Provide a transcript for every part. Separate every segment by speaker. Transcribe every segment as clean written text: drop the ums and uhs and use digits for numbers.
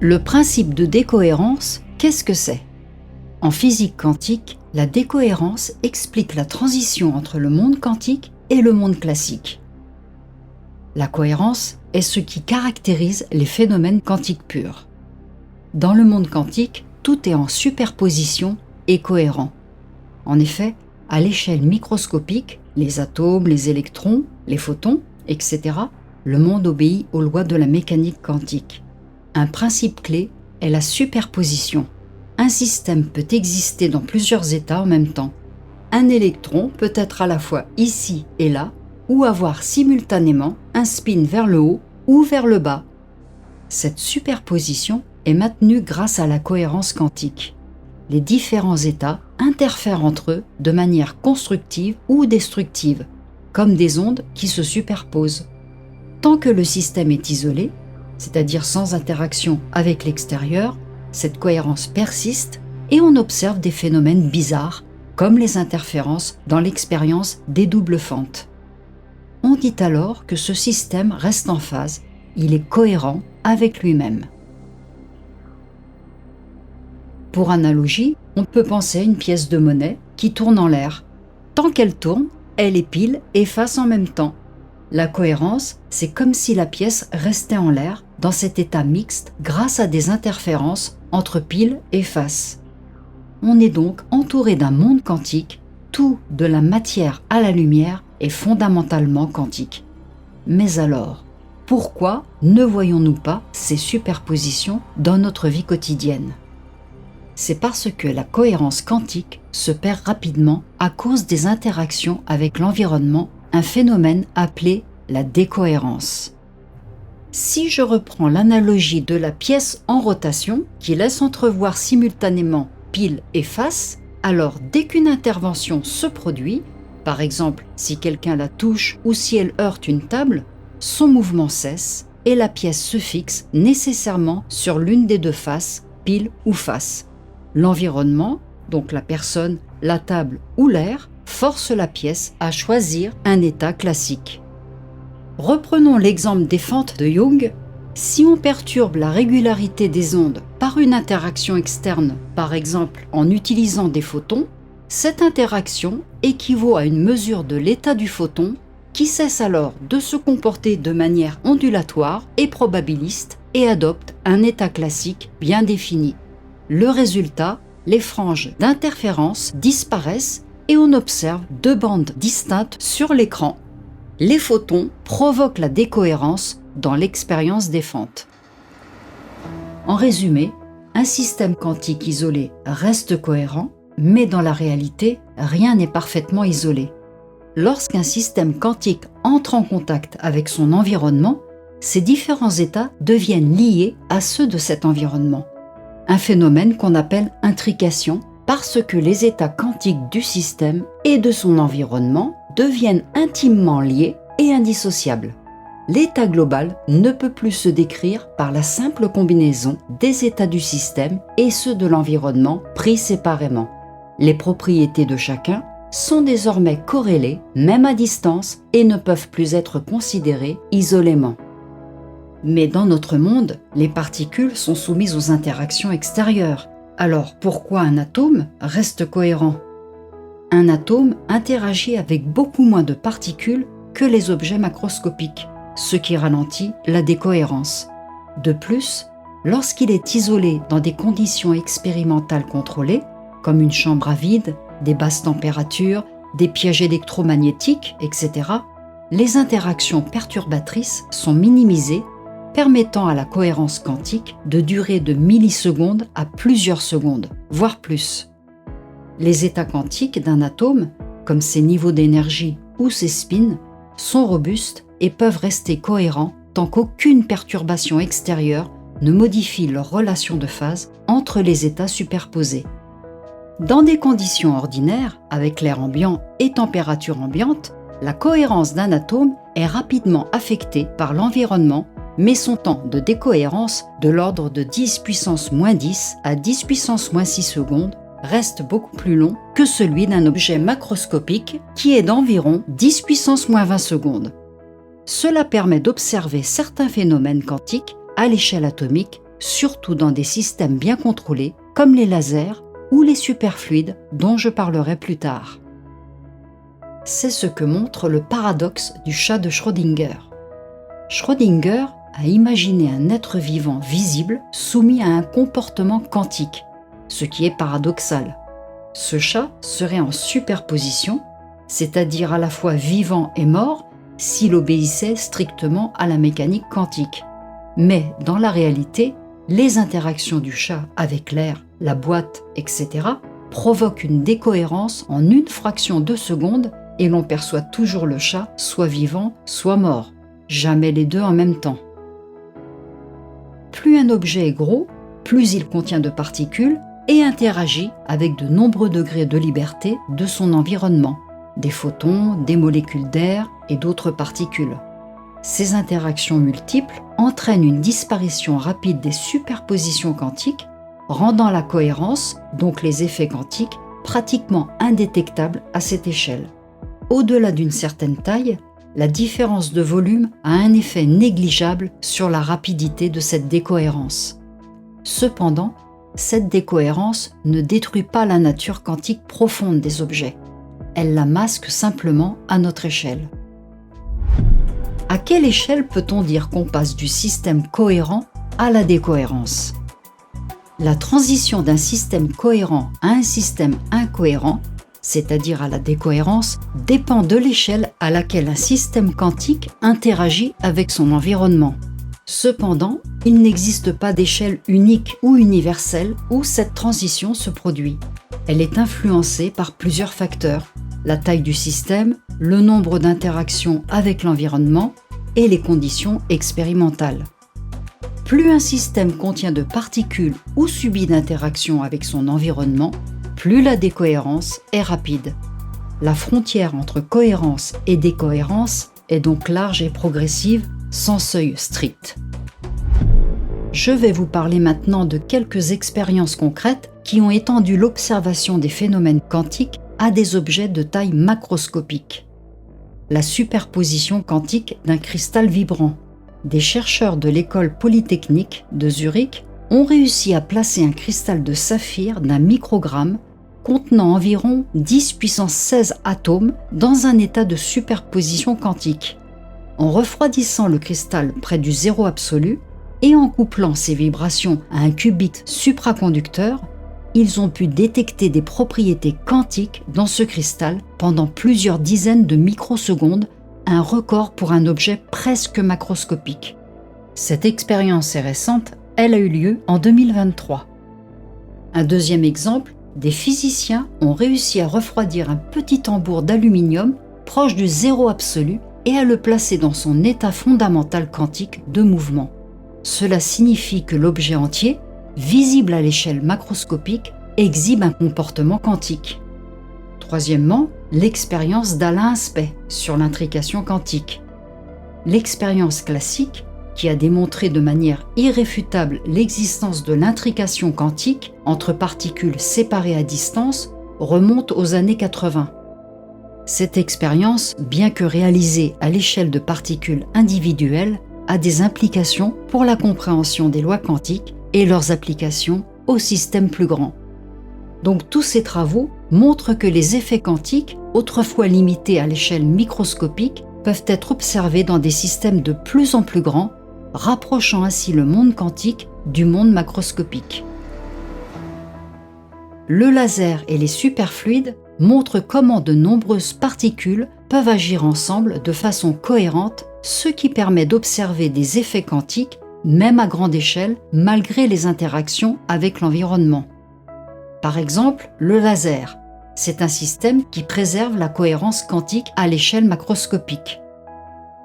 Speaker 1: Le principe de décohérence, qu'est-ce que c'est? En physique quantique, la décohérence explique la transition entre le monde quantique et le monde classique. La cohérence est ce qui caractérise les phénomènes quantiques purs. Dans le monde quantique, tout est en superposition et cohérent. En effet, à l'échelle microscopique, les atomes, les électrons, les photons, etc., le monde obéit aux lois de la mécanique quantique. Un principe clé est la superposition. Un système peut exister dans plusieurs états en même temps. Un électron peut être à la fois ici et là, ou avoir simultanément un spin vers le haut ou vers le bas. Cette superposition est maintenue grâce à la cohérence quantique. Les différents états interfèrent entre eux de manière constructive ou destructive, comme des ondes qui se superposent. Tant que le système est isolé, c'est-à-dire sans interaction avec l'extérieur, cette cohérence persiste et on observe des phénomènes bizarres, comme les interférences dans l'expérience des doubles fentes. On dit alors que ce système reste en phase, il est cohérent avec lui-même. Pour analogie, on peut penser à une pièce de monnaie qui tourne en l'air. Tant qu'elle tourne, elle est pile et face en même temps. La cohérence, c'est comme si la pièce restait en l'air dans cet état mixte grâce à des interférences entre pile et face. On est donc entouré d'un monde quantique, tout de la matière à la lumière est fondamentalement quantique. Mais alors, pourquoi ne voyons-nous pas ces superpositions dans notre vie quotidienne? C'est parce que la cohérence quantique se perd rapidement à cause des interactions avec l'environnement, un phénomène appelé la décohérence. Si je reprends l'analogie de la pièce en rotation qui laisse entrevoir simultanément pile et face, alors dès qu'une intervention se produit, par exemple si quelqu'un la touche ou si elle heurte une table, son mouvement cesse et la pièce se fixe nécessairement sur l'une des deux faces, pile ou face. L'environnement, donc la personne, la table ou l'air, force la pièce à choisir un état classique. Reprenons l'exemple des fentes de Young. Si on perturbe la régularité des ondes par une interaction externe, par exemple en utilisant des photons, cette interaction équivaut à une mesure de l'état du photon qui cesse alors de se comporter de manière ondulatoire et probabiliste et adopte un état classique bien défini. Le résultat, les franges d'interférence disparaissent et on observe deux bandes distinctes sur l'écran. Les photons provoquent la décohérence dans l'expérience des fentes. En résumé, un système quantique isolé reste cohérent, mais dans la réalité, rien n'est parfaitement isolé. Lorsqu'un système quantique entre en contact avec son environnement, ces différents états deviennent liés à ceux de cet environnement. Un phénomène qu'on appelle intrication parce que les états quantiques du système et de son environnement deviennent intimement liés et indissociables. L'état global ne peut plus se décrire par la simple combinaison des états du système et ceux de l'environnement pris séparément. Les propriétés de chacun sont désormais corrélées, même à distance, et ne peuvent plus être considérées isolément. Mais dans notre monde, les particules sont soumises aux interactions extérieures. Alors pourquoi un atome reste cohérent? Un atome interagit avec beaucoup moins de particules que les objets macroscopiques, ce qui ralentit la décohérence. De plus, lorsqu'il est isolé dans des conditions expérimentales contrôlées, comme une chambre à vide, des basses températures, des pièges électromagnétiques, etc., les interactions perturbatrices sont minimisées, permettant à la cohérence quantique de durer de millisecondes à plusieurs secondes, voire plus. Les états quantiques d'un atome, comme ses niveaux d'énergie ou ses spins, sont robustes et peuvent rester cohérents tant qu'aucune perturbation extérieure ne modifie leur relation de phase entre les états superposés. Dans des conditions ordinaires, avec l'air ambiant et température ambiante, la cohérence d'un atome est rapidement affectée par l'environnement, mais son temps de décohérence, de l'ordre de 10 puissance moins 10 à 10 puissance moins 6 secondes, reste beaucoup plus long que celui d'un objet macroscopique qui est d'environ 10 puissance moins 20 secondes. Cela permet d'observer certains phénomènes quantiques à l'échelle atomique surtout dans des systèmes bien contrôlés comme les lasers ou les superfluides dont je parlerai plus tard. C'est ce que montre le paradoxe du chat de Schrödinger. Schrödinger a imaginé un être vivant visible soumis à un comportement quantique, ce qui est paradoxal. Ce chat serait en superposition, c'est-à-dire à la fois vivant et mort, s'il obéissait strictement à la mécanique quantique. Mais dans la réalité, les interactions du chat avec l'air, la boîte, etc. provoquent une décohérence en une fraction de seconde et l'on perçoit toujours le chat soit vivant, soit mort, jamais les deux en même temps. Plus un objet est gros, plus il contient de particules et interagit avec de nombreux degrés de liberté de son environnement, des photons, des molécules d'air et d'autres particules. Ces interactions multiples entraînent une disparition rapide des superpositions quantiques, rendant la cohérence, donc les effets quantiques, pratiquement indétectables à cette échelle. Au-delà d'une certaine taille, la différence de volume a un effet négligeable sur la rapidité de cette décohérence. Cependant, cette décohérence ne détruit pas la nature quantique profonde des objets. Elle la masque simplement à notre échelle. À quelle échelle peut-on dire qu'on passe du système cohérent à la décohérence ? La transition d'un système cohérent à un système incohérent, c'est-à-dire à la décohérence, dépend de l'échelle à laquelle un système quantique interagit avec son environnement. Cependant, il n'existe pas d'échelle unique ou universelle où cette transition se produit. Elle est influencée par plusieurs facteurs: la taille du système, le nombre d'interactions avec l'environnement et les conditions expérimentales. Plus un système contient de particules ou subit d'interactions avec son environnement, plus la décohérence est rapide. La frontière entre cohérence et décohérence est donc large et progressive, sans seuil strict. Je vais vous parler maintenant de quelques expériences concrètes qui ont étendu l'observation des phénomènes quantiques à des objets de taille macroscopique. La superposition quantique d'un cristal vibrant. Des chercheurs de l'école polytechnique de Zurich ont réussi à placer un cristal de saphir d'un microgramme contenant environ 10 puissance 16 atomes dans un état de superposition quantique. En refroidissant le cristal près du zéro absolu et en couplant ces vibrations à un qubit supraconducteur, ils ont pu détecter des propriétés quantiques dans ce cristal pendant plusieurs dizaines de microsecondes, un record pour un objet presque macroscopique. Cette expérience est récente, elle a eu lieu en 2023. Un deuxième exemple, des physiciens ont réussi à refroidir un petit tambour d'aluminium proche du zéro absolu et à le placer dans son état fondamental quantique de mouvement. Cela signifie que l'objet entier, visible à l'échelle macroscopique, exhibe un comportement quantique. Troisièmement, l'expérience d'Alain Aspect sur l'intrication quantique. L'expérience classique, qui a démontré de manière irréfutable l'existence de l'intrication quantique entre particules séparées à distance, remonte aux années 80. Cette expérience, bien que réalisée à l'échelle de particules individuelles, a des implications pour la compréhension des lois quantiques et leurs applications aux systèmes plus grands. Donc tous ces travaux montrent que les effets quantiques, autrefois limités à l'échelle microscopique, peuvent être observés dans des systèmes de plus en plus grands, rapprochant ainsi le monde quantique du monde macroscopique. Le laser et les superfluides montrent comment de nombreuses particules peuvent agir ensemble de façon cohérente, ce qui permet d'observer des effets quantiques, même à grande échelle, malgré les interactions avec l'environnement. Par exemple, le laser, c'est un système qui préserve la cohérence quantique à l'échelle macroscopique.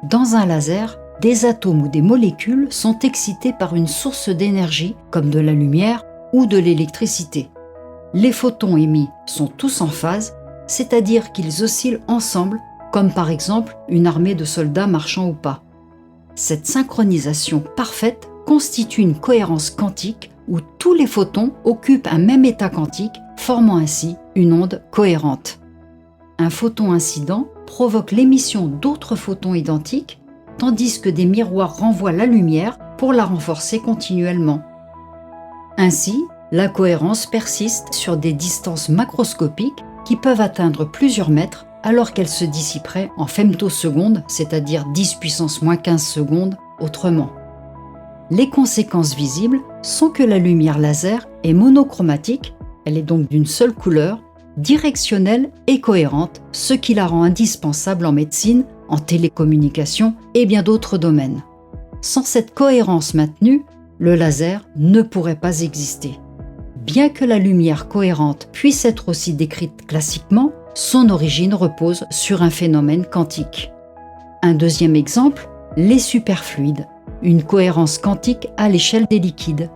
Speaker 1: Dans un laser, des atomes ou des molécules sont excités par une source d'énergie, comme de la lumière ou de l'électricité. Les photons émis sont tous en phase, c'est-à-dire qu'ils oscillent ensemble, comme par exemple une armée de soldats marchant au pas. Cette synchronisation parfaite constitue une cohérence quantique où tous les photons occupent un même état quantique, formant ainsi une onde cohérente. Un photon incident provoque l'émission d'autres photons identiques, tandis que des miroirs renvoient la lumière pour la renforcer continuellement. Ainsi, la cohérence persiste sur des distances macroscopiques qui peuvent atteindre plusieurs mètres alors qu'elle se dissiperait en femtosecondes, c'est-à-dire 10 puissance moins 15 secondes autrement. Les conséquences visibles sont que la lumière laser est monochromatique, elle est donc d'une seule couleur, directionnelle et cohérente, ce qui la rend indispensable en médecine, en télécommunication et bien d'autres domaines. Sans cette cohérence maintenue, le laser ne pourrait pas exister. Bien que la lumière cohérente puisse être aussi décrite classiquement, son origine repose sur un phénomène quantique. Un deuxième exemple, les superfluides, une cohérence quantique à l'échelle des liquides.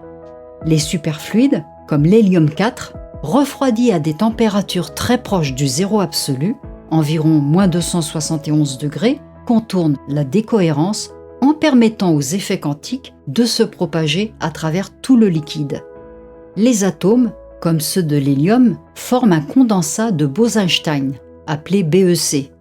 Speaker 1: Les superfluides, comme l'hélium 4, refroidis à des températures très proches du zéro absolu, environ moins 271 degrés, contournent la décohérence en permettant aux effets quantiques de se propager à travers tout le liquide. Les atomes, comme ceux de l'hélium, forment un condensat de Bose-Einstein, appelé BEC.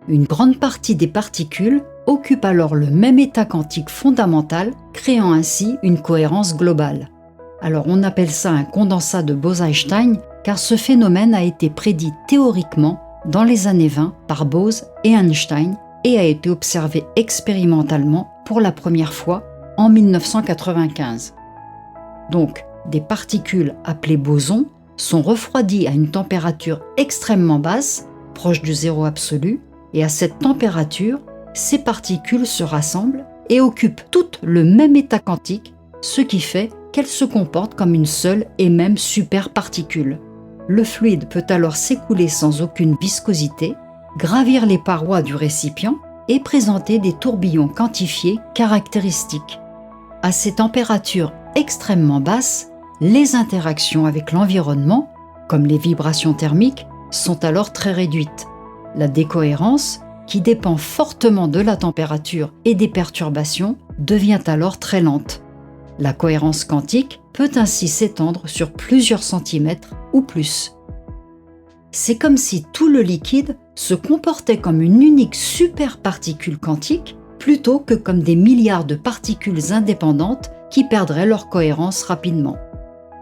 Speaker 1: Une grande partie des particules occupe alors le même état quantique fondamental, créant ainsi une cohérence globale. Alors on appelle ça un condensat de Bose-Einstein car ce phénomène a été prédit théoriquement dans les années 20 par Bose et Einstein et a été observé expérimentalement pour la première fois en 1995. Donc, des particules appelées bosons sont refroidies à une température extrêmement basse, proche du zéro absolu, et à cette température, ces particules se rassemblent et occupent toutes le même état quantique, ce qui fait qu'elles se comportent comme une seule et même superparticule. Le fluide peut alors s'écouler sans aucune viscosité, gravir les parois du récipient et présenter des tourbillons quantifiés caractéristiques. À ces températures extrêmement basses, les interactions avec l'environnement, comme les vibrations thermiques, sont alors très réduites. La décohérence, qui dépend fortement de la température et des perturbations, devient alors très lente. La cohérence quantique peut ainsi s'étendre sur plusieurs centimètres ou plus. C'est comme si tout le liquide se comportait comme une unique superparticule quantique plutôt que comme des milliards de particules indépendantes qui perdraient leur cohérence rapidement.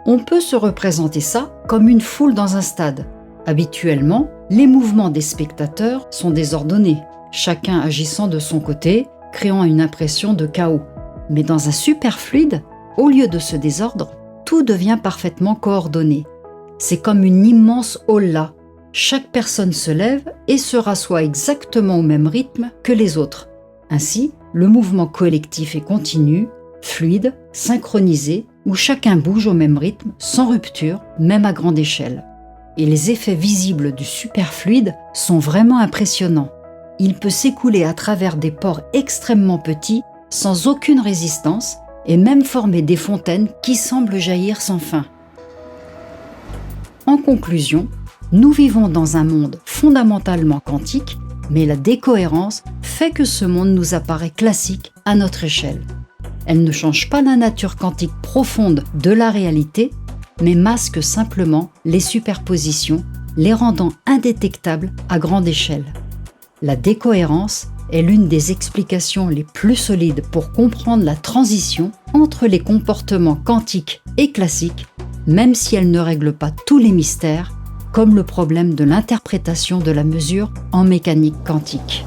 Speaker 1: On peut se représenter ça comme une foule dans un stade. Habituellement, les mouvements des spectateurs sont désordonnés, chacun agissant de son côté, créant une impression de chaos. Mais dans un superfluide, au lieu de ce désordre, tout devient parfaitement coordonné. C'est comme une immense holla. Chaque personne se lève et se rassoit exactement au même rythme que les autres. Ainsi, le mouvement collectif est continu, fluide, synchronisé, où chacun bouge au même rythme, sans rupture, même à grande échelle. Et les effets visibles du superfluide sont vraiment impressionnants. Il peut s'écouler à travers des pores extrêmement petits, sans aucune résistance, et même former des fontaines qui semblent jaillir sans fin. En conclusion, nous vivons dans un monde fondamentalement quantique, mais la décohérence fait que ce monde nous apparaît classique à notre échelle. Elle ne change pas la nature quantique profonde de la réalité, mais masque simplement les superpositions, les rendant indétectables à grande échelle. La décohérence est l'une des explications les plus solides pour comprendre la transition entre les comportements quantiques et classiques, même si elle ne règle pas tous les mystères, comme le problème de l'interprétation de la mesure en mécanique quantique.